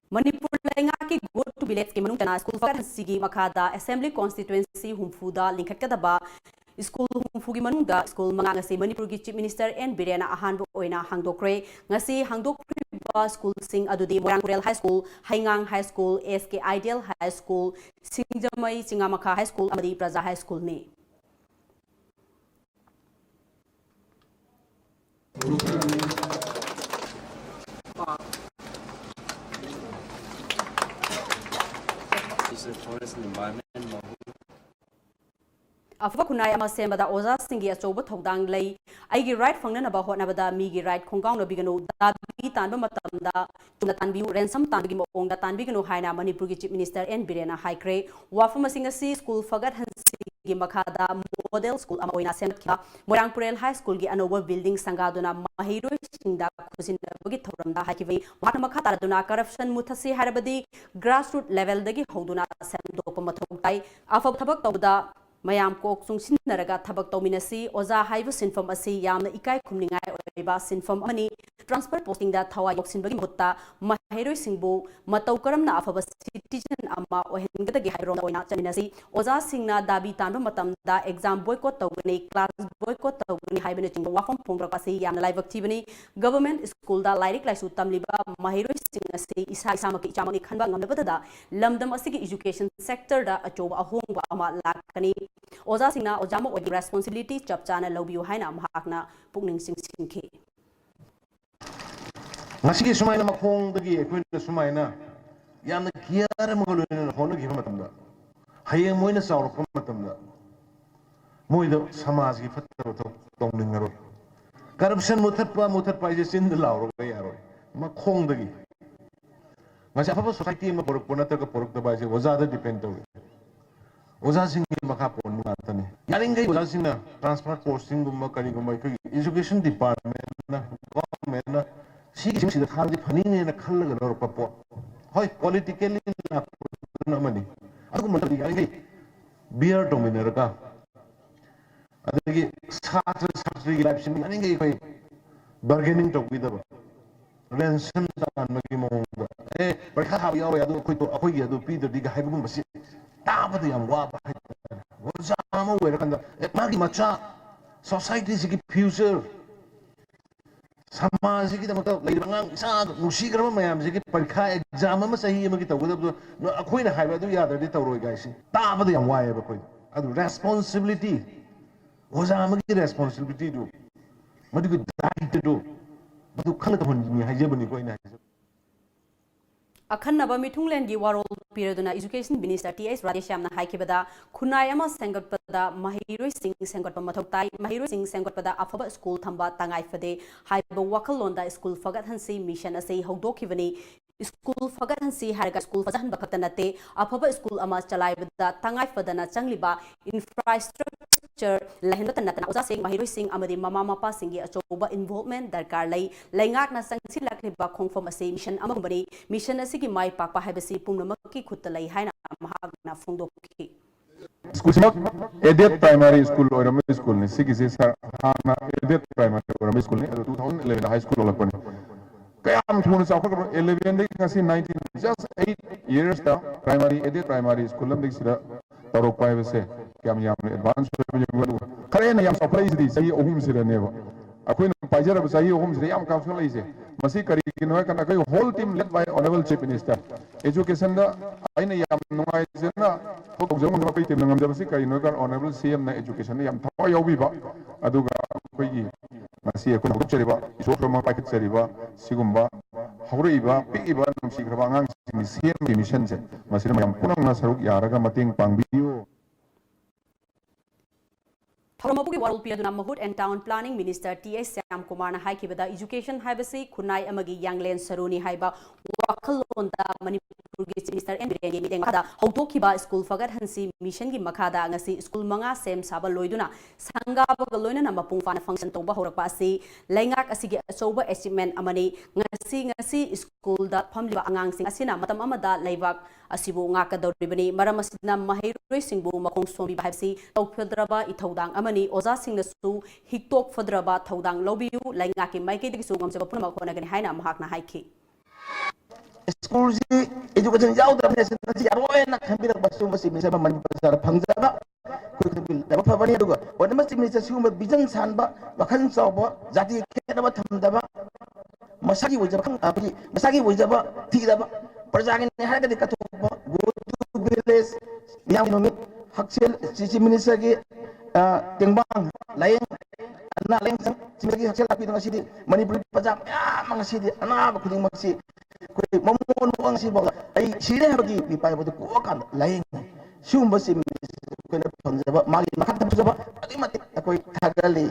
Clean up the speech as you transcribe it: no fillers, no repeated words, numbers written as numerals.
Manipur Laingaki go to village ki manungtana school Fagathanshi Makha assembly constituency humfuda linkhatkadaba school humfugi manungda school manga ngasi Manipur gi chief minister N.Biren Ahanba Oina Hangdokkhre ngasi Hangdokkhre school sing adudi Morangkurel high school Haingang high school SK Ideal high school Singjamai Singamakha high school amadi Praja high school ni Forest and environment. Afaba khunnai ama sembada Ojasingi achouba thoudang lay Eigi right fangnaba hotnabada meegi right khongaonabiganu dabee tanba matamda chumna tanbiyu Ransom tanbagi mawongda tanbeganu haina Manipur gi chief minister N.Biren haikhray Wafam singasi school Fagathanshi Makha model school ama Oina semkha Morangpurel high school gi anoba building sangaduna mahiroy singda khusinabagi thoramda hakibai wahna makha taraduna corruption muthasi harabadi grassroots level dagi hoduna semdopa mathautai afab thabak tawda mayam kok sungsinaraga thabak tawminasi oja haibu sinfam asi yamna ekai-khumnaningai oiba sinfam amani transfer posting da thawa yoksinbagi mutta mahairoi singbu matau karamna afaba citizen ama ohengadagi hairom oina chaminasi oja singna dabi tanba matamda exam boycott tawgani class boycott tawgani haibene chingba wafam phongrakasi yamna laibak thibani government school da lairik laisu tamliba mahairoi singasi isa isamaki chamani khanba ngamnabada lamdam asigi education sector da achouba ahongba ama lakani Oja singna ojama oibi responsibility chapchana lobiu haina mahakna pukning singki Ngashi ki sumaina makhongdagi ekhoina sumaina yamna kiyara magaloina hona gi matamda hayeng moina sawrok matamda moido samaj gi fatta tongningaroi corruption muthatpa je sin lauro yaro makhongdagi ngashi Afaba society ma porok pona ta ka porok da ba je oja da depend to Ojasingi Makha pon matani yaringai Ojasingi transfer posting gumma kari gumma education department na government na sigi sida khandi phani ne na khallaga lor papo hoi politically na mani adu mantri yaringai beer dominator ka adagi satri life sin yaringai koi bargaining to with ransom tanbagi mawongda parkha ha yaw adu koi to akoi gi adu pi de ga haibugum basi Tabada yang wabah Wajama werakanda magi macha society sigi future sama sigi tamaka lai bangang isa nusi karama mayam sigi parikha exam ama sahi ama kita gudab no akoi na haiba du yadar di tawroi guys tabada yang wae ba koi adu responsibility wajama gi responsibility du madu gi right du madu khana ta hon ni haijabani koi na Ahanba mitunglengi warol perioduna education minister T.S. Radeshamna haikibada khunnai ama sengotpada mahiroi sing sengotpa mathoktai mahiroi sing sengotpada Afaba school thamba tangai fade haiba wakalonda school Fagathanshi mission ase hangdokkhibani school Fagathanshi harga school fajahan bakhatanate Afaba school ama chalaibada tangai fadana changliba infrastructure lahenbatana oja sing mahiroi sing amadi mama mapa singi achouba involvement darkar lai laingak na sangsi lakriba khongfam ase mission amabani mission ase ki mai pakpa haibasi pumnamakki khutta lai haina mahagna phongdokhi school adet primary school or school ni sigi se hana adet primary or school ni 2011 high school olapani kayam thun sa ko 11 de ngasi 19 just 8 years da primary adet primary school lam diksira tarok pai se kyam yam advance khare na yam supply di sahi ohum sira neba akoin pajara ba sahi ohum sira yam council lai se masi kari kino kana kai whole team led by honorable chief minister education da aina yam nungai sena ko jong ma kai team ngam da masi kai no kan honorable cm na education yam thawa yobi ba aduga koi gi masi ko ko cheriba iso from packet cheriba sigumba haureiba piiba numsi graba ngang cm mission se masi yam punang na saruk yaraga mating pangbiyu Thoromabugi warul piaduna mahut and town planning minister T.S. Sam Kumar na haikibada education haibasi khunnai amagi yanglen saruni haiba wakalonda Manipur gi minister N.Biren gi dengada hautokiba school Fagathanshi mission gi makhada ngasi school manga sem saba loiduna sangaba galoina na mapung fana function toba horakpa asi laingak asigi achouba achievement amani ngasi school da phamliba angang sing asina matam amada laibak asibu ngakadoribani maram asina mahiroi singbu makong somi bahasi tawphadraba ithodang amani oja singnasu hiktok fadraba thoudang lobiyu laingaki maike digi sungam se purma khona gani haina mahakna haiki 스쿨지 에듀케이션 야우드라면서 야로에나 캄비라고 수마 시민사 만니푸르 방자바 그 와파바니 두고 원마 시민사 수마 비전 산바 와칸 서버 자티 케다바 탐다바 마사기 오자바 아버지 마사기 오자바 티다바 प्रजागिन हारगदि कथोबा go to village यामनोमि हक्सेल CC मिनिस्टरगी टेंबांग लायें अन्ना लायें सिमगी हक्सेल लापि ngasi Manipur प्रजा ma'am ngasi अनाब खुदिं मक्सि कोइ ममोन ngasi bug ai सिरे हबगी बिपाय बदु को कान लायें सुम बसि कोइ फंजबा मागी मखा थपजबा अदि मति कोइ थागली